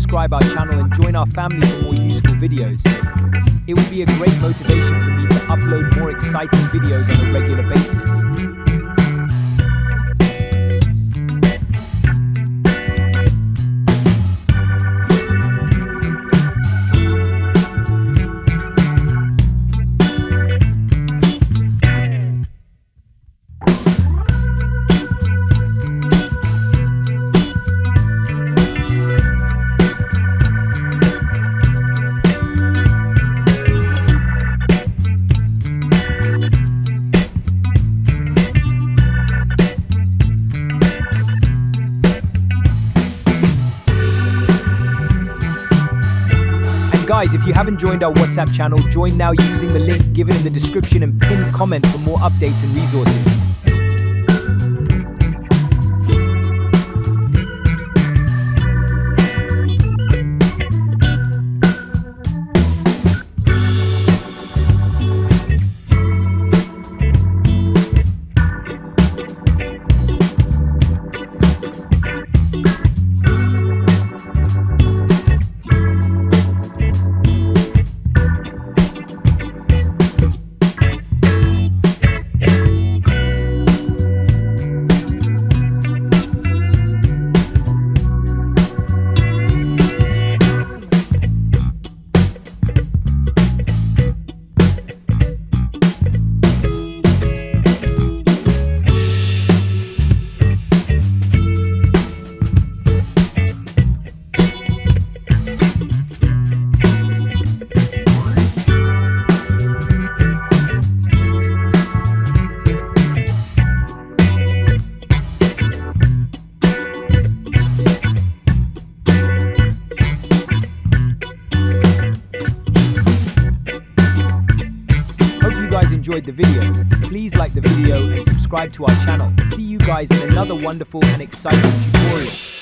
subscribe our channel and join our family for more useful videos. It will be a great motivation for me to upload more exciting videos on a regular basis. Guys, if you haven't joined our WhatsApp channel, join now using the link given in the description and pinned comment for more updates and resources. Enjoyed the video, please like the video and subscribe to our channel. See you guys in another wonderful and exciting tutorial.